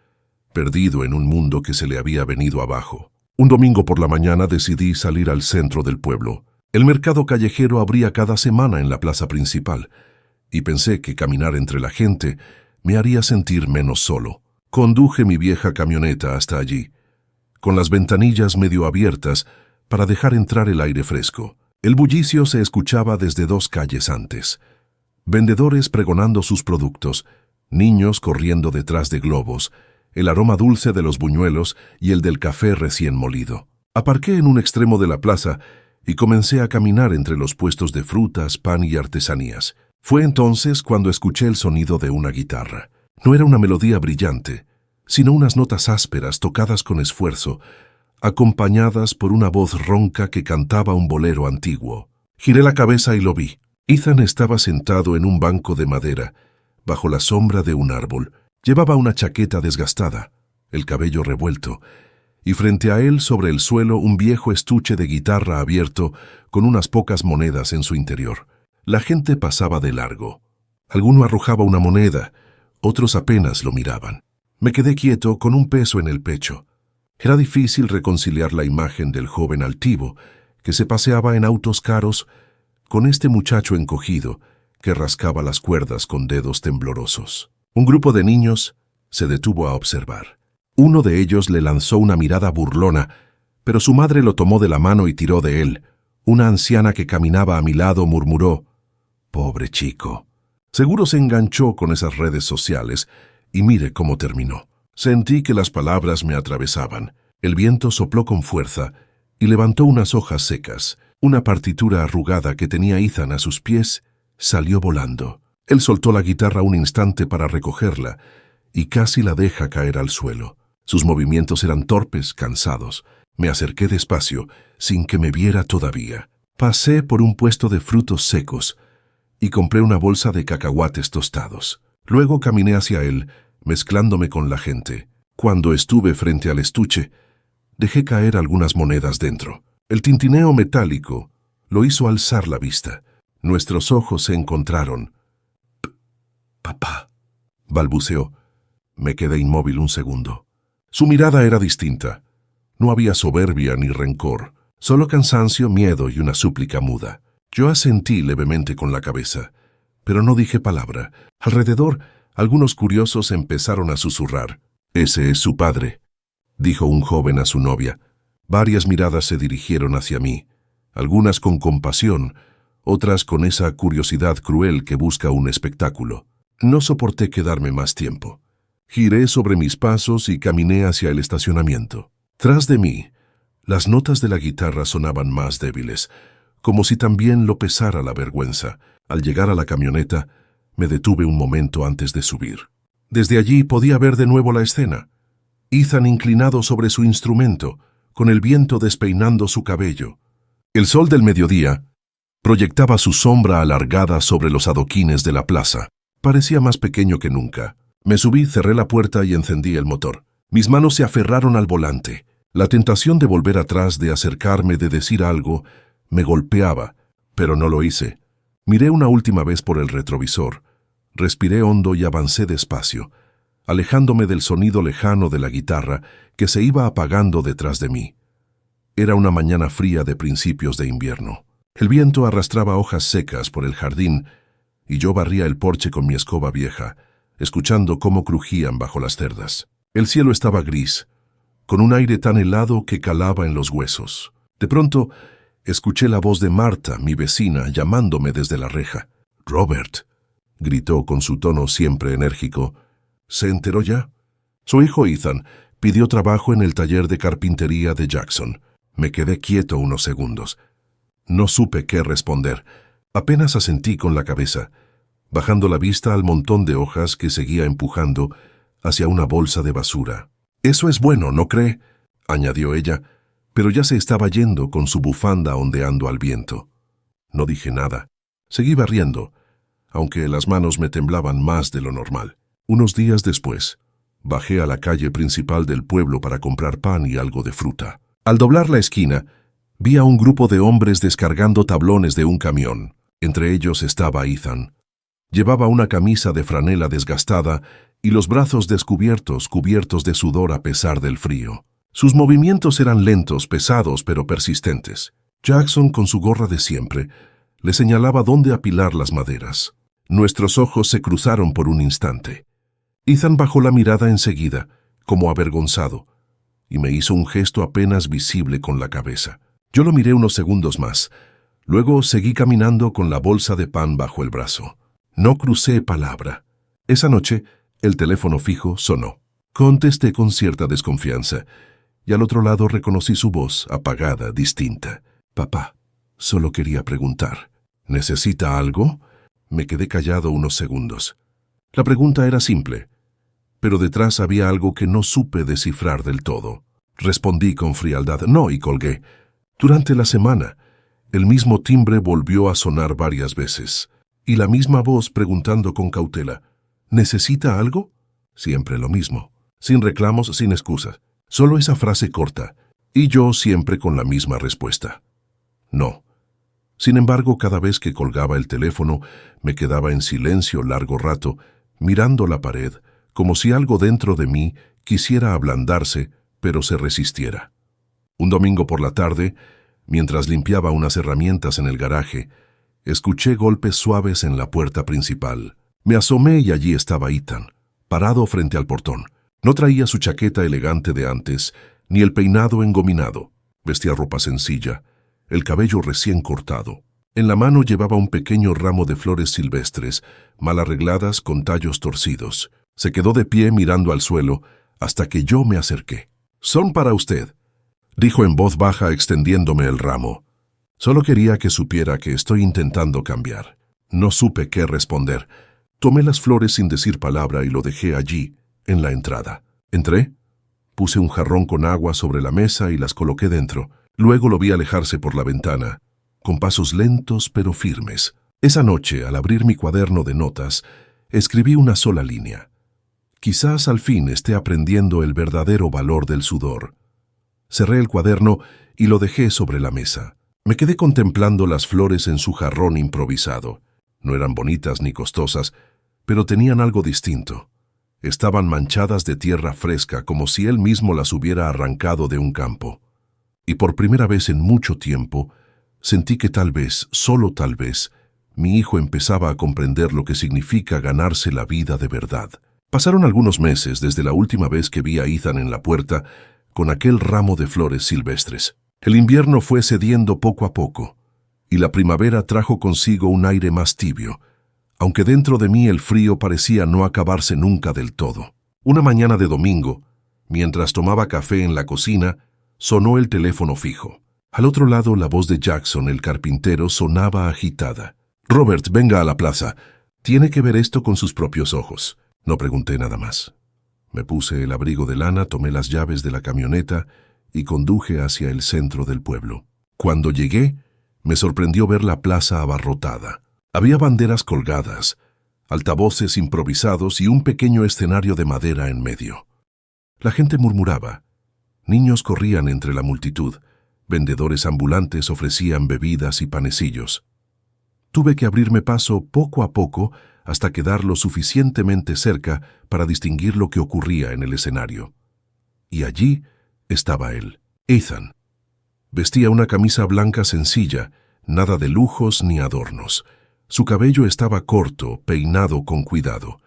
perdido en un mundo que se le había venido abajo. Un domingo por la mañana decidí salir al centro del pueblo. El mercado callejero abría cada semana en la plaza principal, y pensé que caminar entre la gente me haría sentir menos solo. Conduje mi vieja camioneta hasta allí, con las ventanillas medio abiertas para dejar entrar el aire fresco. El bullicio se escuchaba desde 2 calles antes. Vendedores pregonando sus productos, niños corriendo detrás de globos, el aroma dulce de los buñuelos y el del café recién molido. Aparqué en un extremo de la plaza y comencé a caminar entre los puestos de frutas, pan y artesanías. Fue entonces cuando escuché el sonido de una guitarra. No era una melodía brillante, sino unas notas ásperas tocadas con esfuerzo, acompañadas por una voz ronca que cantaba un bolero antiguo. Giré la cabeza y lo vi. Ethan estaba sentado en un banco de madera, bajo la sombra de un árbol. Llevaba una chaqueta desgastada, el cabello revuelto, y frente a él, sobre el suelo, un viejo estuche de guitarra abierto con unas pocas monedas en su interior. La gente pasaba de largo. Alguno arrojaba una moneda, otros apenas lo miraban. Me quedé quieto con un peso en el pecho. Era difícil reconciliar la imagen del joven altivo que se paseaba en autos caros con este muchacho encogido que rascaba las cuerdas con dedos temblorosos. Un grupo de niños se detuvo a observar. Uno de ellos le lanzó una mirada burlona, pero su madre lo tomó de la mano y tiró de él. Una anciana que caminaba a mi lado murmuró: «Pobre chico». Seguro se enganchó con esas redes sociales, y mire cómo terminó. Sentí que las palabras me atravesaban. El viento sopló con fuerza y levantó unas hojas secas. Una partitura arrugada que tenía Ethan a sus pies salió volando. Él soltó la guitarra un instante para recogerla y casi la deja caer al suelo. Sus movimientos eran torpes, cansados. Me acerqué despacio, sin que me viera todavía. Pasé por un puesto de frutos secos y compré una bolsa de cacahuates tostados. Luego caminé hacia él, mezclándome con la gente. Cuando estuve frente al estuche, dejé caer algunas monedas dentro. El tintineo metálico lo hizo alzar la vista. Nuestros ojos se encontraron. «Papá», balbuceó. Me quedé inmóvil un segundo. Su mirada era distinta. No había soberbia ni rencor, solo cansancio, miedo y una súplica muda. Yo asentí levemente con la cabeza, pero no dije palabra. Alrededor, algunos curiosos empezaron a susurrar. «Ese es su padre», dijo un joven a su novia. Varias miradas se dirigieron hacia mí, algunas con compasión, otras con esa curiosidad cruel que busca un espectáculo. No soporté quedarme más tiempo. Giré sobre mis pasos y caminé hacia el estacionamiento. Tras de mí, las notas de la guitarra sonaban más débiles, como si también lo pesara la vergüenza. Al llegar a la camioneta, me detuve un momento antes de subir. Desde allí podía ver de nuevo la escena. Ethan inclinado sobre su instrumento, con el viento despeinando su cabello. El sol del mediodía proyectaba su sombra alargada sobre los adoquines de la plaza. Parecía más pequeño que nunca. Me subí, cerré la puerta y encendí el motor. Mis manos se aferraron al volante. La tentación de volver atrás, de acercarme, de decir algo, me golpeaba, pero no lo hice. Miré una última vez por el retrovisor. Respiré hondo y avancé despacio, alejándome del sonido lejano de la guitarra que se iba apagando detrás de mí. Era una mañana fría de principios de invierno. El viento arrastraba hojas secas por el jardín y yo barría el porche con mi escoba vieja, escuchando cómo crujían bajo las cerdas. El cielo estaba gris, con un aire tan helado que calaba en los huesos. De pronto, escuché la voz de Marta, mi vecina, llamándome desde la reja. «Robert», gritó con su tono siempre enérgico. «¿Se enteró ya?» Su hijo Ethan pidió trabajo en el taller de carpintería de Jackson. Me quedé quieto unos segundos. No supe qué responder. Apenas asentí con la cabeza, bajando la vista al montón de hojas que seguía empujando hacia una bolsa de basura. «Eso es bueno, ¿no cree?», añadió ella, pero ya se estaba yendo con su bufanda ondeando al viento. No dije nada. Seguí barriendo, aunque las manos me temblaban más de lo normal. Unos días después, bajé a la calle principal del pueblo para comprar pan y algo de fruta. Al doblar la esquina, vi a un grupo de hombres descargando tablones de un camión. Entre ellos estaba Ethan. Llevaba una camisa de franela desgastada y los brazos descubiertos, cubiertos de sudor a pesar del frío. Sus movimientos eran lentos, pesados, pero persistentes. Jackson, con su gorra de siempre, le señalaba dónde apilar las maderas. Nuestros ojos se cruzaron por un instante. Ethan bajó la mirada enseguida, como avergonzado, y me hizo un gesto apenas visible con la cabeza. Yo lo miré unos segundos más. Luego seguí caminando con la bolsa de pan bajo el brazo. No crucé palabra. Esa noche, el teléfono fijo sonó. Contesté con cierta desconfianza, y al otro lado reconocí su voz, apagada, distinta. «Papá, solo quería preguntar. ¿Necesita algo?». Me quedé callado unos segundos. La pregunta era simple, pero detrás había algo que no supe descifrar del todo. Respondí con frialdad «no» y colgué. Durante la semana, el mismo timbre volvió a sonar varias veces, y la misma voz preguntando con cautela «¿necesita algo?». Siempre lo mismo, sin reclamos, sin excusas. Solo esa frase corta, y yo siempre con la misma respuesta. No. Sin embargo, cada vez que colgaba el teléfono, me quedaba en silencio largo rato, mirando la pared, como si algo dentro de mí quisiera ablandarse, pero se resistiera. Un domingo por la tarde, mientras limpiaba unas herramientas en el garaje, escuché golpes suaves en la puerta principal. Me asomé y allí estaba Ethan, parado frente al portón. No traía su chaqueta elegante de antes, ni el peinado engominado. Vestía ropa sencilla, el cabello recién cortado. En la mano llevaba un pequeño ramo de flores silvestres, mal arregladas con tallos torcidos. Se quedó de pie mirando al suelo hasta que yo me acerqué. «Son para usted», dijo en voz baja extendiéndome el ramo. Solo quería que supiera que estoy intentando cambiar. No supe qué responder. Tomé las flores sin decir palabra y lo dejé allí, en la entrada. Entré, puse un jarrón con agua sobre la mesa y las coloqué dentro. Luego lo vi alejarse por la ventana, con pasos lentos pero firmes. Esa noche, al abrir mi cuaderno de notas, escribí una sola línea. Quizás al fin esté aprendiendo el verdadero valor del sudor. Cerré el cuaderno y lo dejé sobre la mesa. Me quedé contemplando las flores en su jarrón improvisado. No eran bonitas ni costosas, pero tenían algo distinto. Estaban manchadas de tierra fresca, como si él mismo las hubiera arrancado de un campo. Y por primera vez en mucho tiempo, sentí que tal vez, solo tal vez, mi hijo empezaba a comprender lo que significa ganarse la vida de verdad. Pasaron algunos meses desde la última vez que vi a Ethan en la puerta con aquel ramo de flores silvestres. El invierno fue cediendo poco a poco, y la primavera trajo consigo un aire más tibio, aunque dentro de mí el frío parecía no acabarse nunca del todo. Una mañana de domingo, mientras tomaba café en la cocina, sonó el teléfono fijo. Al otro lado, la voz de Jackson, el carpintero, sonaba agitada. «Robert, venga a la plaza. Tiene que ver esto con sus propios ojos». No pregunté nada más. Me puse el abrigo de lana, tomé las llaves de la camioneta y conduje hacia el centro del pueblo. Cuando llegué, me sorprendió ver la plaza abarrotada. Había banderas colgadas, altavoces improvisados y un pequeño escenario de madera en medio. La gente murmuraba. Niños corrían entre la multitud. Vendedores ambulantes ofrecían bebidas y panecillos. Tuve que abrirme paso poco a poco hasta quedar lo suficientemente cerca para distinguir lo que ocurría en el escenario. Y allí estaba él, Ethan. Vestía una camisa blanca sencilla, nada de lujos ni adornos. Su cabello estaba corto, peinado con cuidado.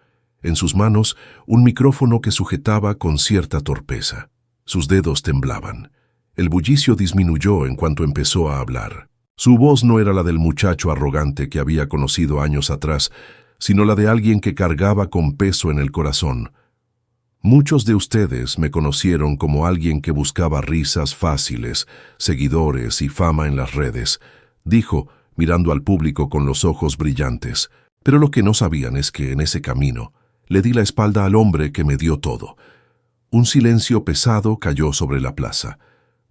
En sus manos, un micrófono que sujetaba con cierta torpeza. Sus dedos temblaban. El bullicio disminuyó en cuanto empezó a hablar. Su voz no era la del muchacho arrogante que había conocido años atrás, sino la de alguien que cargaba con peso en el corazón. Muchos de ustedes me conocieron como alguien que buscaba risas fáciles, seguidores y fama en las redes, dijo, mirando al público con los ojos brillantes. Pero lo que no sabían es que en ese camino le di la espalda al hombre que me dio todo. Un silencio pesado cayó sobre la plaza.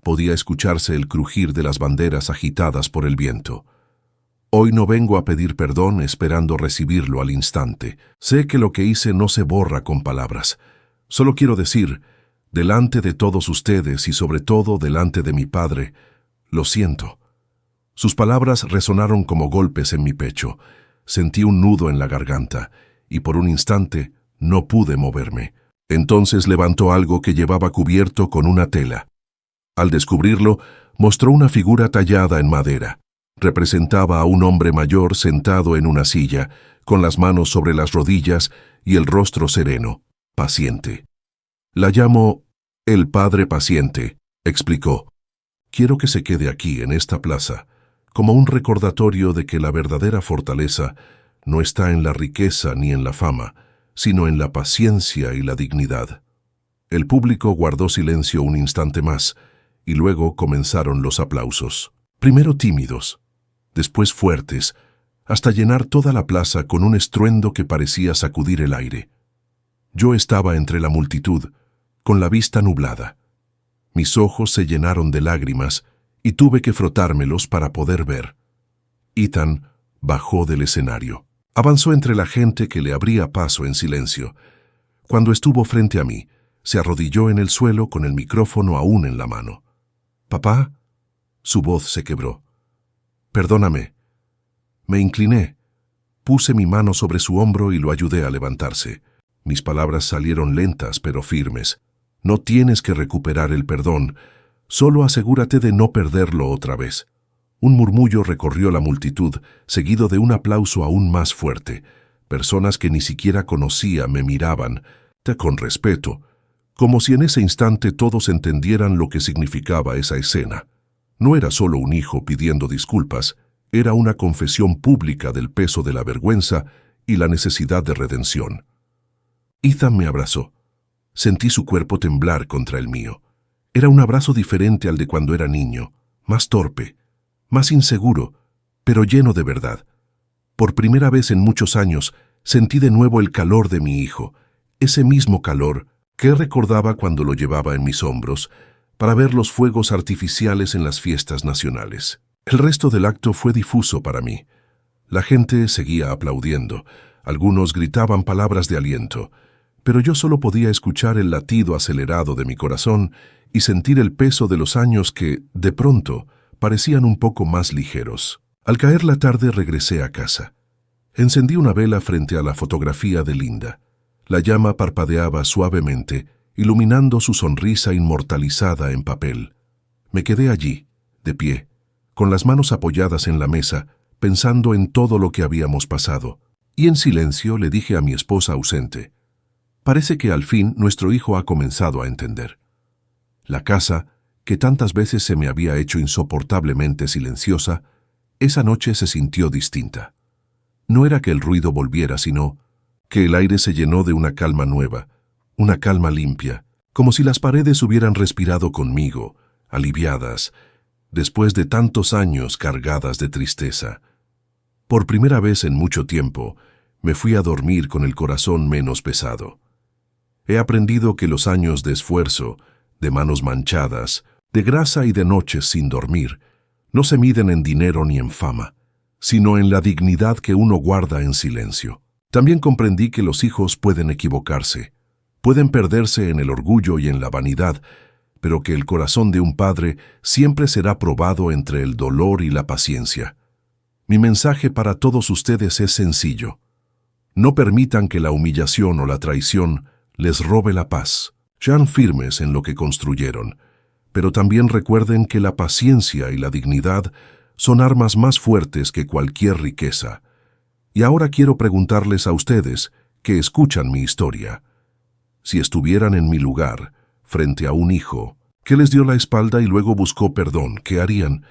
Podía escucharse el crujir de las banderas agitadas por el viento. Hoy no vengo a pedir perdón esperando recibirlo al instante. Sé que lo que hice no se borra con palabras. Solo quiero decir, delante de todos ustedes y sobre todo delante de mi padre, lo siento. Sus palabras resonaron como golpes en mi pecho. Sentí un nudo en la garganta y por un instante no pude moverme. Entonces levantó algo que llevaba cubierto con una tela. Al descubrirlo, mostró una figura tallada en madera. Representaba a un hombre mayor sentado en una silla, con las manos sobre las rodillas y el rostro sereno, paciente. La llamo el Padre Paciente, explicó. Quiero que se quede aquí, en esta plaza, como un recordatorio de que la verdadera fortaleza no está en la riqueza ni en la fama, sino en la paciencia y la dignidad. El público guardó silencio un instante más, y luego comenzaron los aplausos. Primero tímidos, después fuertes, hasta llenar toda la plaza con un estruendo que parecía sacudir el aire. Yo estaba entre la multitud, con la vista nublada. Mis ojos se llenaron de lágrimas y tuve que frotármelos para poder ver. Ethan bajó del escenario. Avanzó entre la gente que le abría paso en silencio. Cuando estuvo frente a mí, se arrodilló en el suelo con el micrófono aún en la mano. «¿Papá?» Su voz se quebró. «Perdóname». Me incliné, puse mi mano sobre su hombro y lo ayudé a levantarse. Mis palabras salieron lentas pero firmes. «No tienes que recuperar el perdón, solo asegúrate de no perderlo otra vez». Un murmullo recorrió la multitud, seguido de un aplauso aún más fuerte. Personas que ni siquiera conocía me miraban, con respeto, como si en ese instante todos entendieran lo que significaba esa escena. No era solo un hijo pidiendo disculpas, era una confesión pública del peso de la vergüenza y la necesidad de redención. Ethan me abrazó. Sentí su cuerpo temblar contra el mío. Era un abrazo diferente al de cuando era niño, más torpe, más inseguro, pero lleno de verdad. Por primera vez en muchos años, sentí de nuevo el calor de mi hijo, ese mismo calor que recordaba cuando lo llevaba en mis hombros para ver los fuegos artificiales en las fiestas nacionales. El resto del acto fue difuso para mí. La gente seguía aplaudiendo, algunos gritaban palabras de aliento, pero yo solo podía escuchar el latido acelerado de mi corazón y sentir el peso de los años que, de pronto, parecían un poco más ligeros. Al caer la tarde regresé a casa. Encendí una vela frente a la fotografía de Linda. La llama parpadeaba suavemente, iluminando su sonrisa inmortalizada en papel. Me quedé allí, de pie, con las manos apoyadas en la mesa, pensando en todo lo que habíamos pasado, y en silencio le dije a mi esposa ausente: «Parece que al fin nuestro hijo ha comenzado a entender». La casa, que tantas veces se me había hecho insoportablemente silenciosa, esa noche se sintió distinta. No era que el ruido volviera, sino que el aire se llenó de una calma nueva, una calma limpia, como si las paredes hubieran respirado conmigo, aliviadas, después de tantos años cargadas de tristeza. Por primera vez en mucho tiempo, me fui a dormir con el corazón menos pesado. He aprendido que los años de esfuerzo, de manos manchadas, de grasa y de noches sin dormir, no se miden en dinero ni en fama, sino en la dignidad que uno guarda en silencio. También comprendí que los hijos pueden equivocarse, pueden perderse en el orgullo y en la vanidad, pero que el corazón de un padre siempre será probado entre el dolor y la paciencia. Mi mensaje para todos ustedes es sencillo. No permitan que la humillación o la traición les robe la paz. Sean firmes en lo que construyeron, pero también recuerden que la paciencia y la dignidad son armas más fuertes que cualquier riqueza. Y ahora quiero preguntarles a ustedes, que escuchan mi historia, si estuvieran en mi lugar, frente a un hijo, que les dio la espalda y luego buscó perdón, ¿qué harían?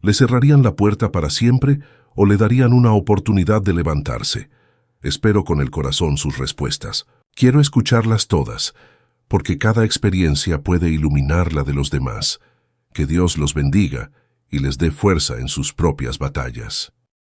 ¿Le cerrarían la puerta para siempre o le darían una oportunidad de levantarse? Espero con el corazón sus respuestas. Quiero escucharlas todas, porque cada experiencia puede iluminar la de los demás. Que Dios los bendiga y les dé fuerza en sus propias batallas.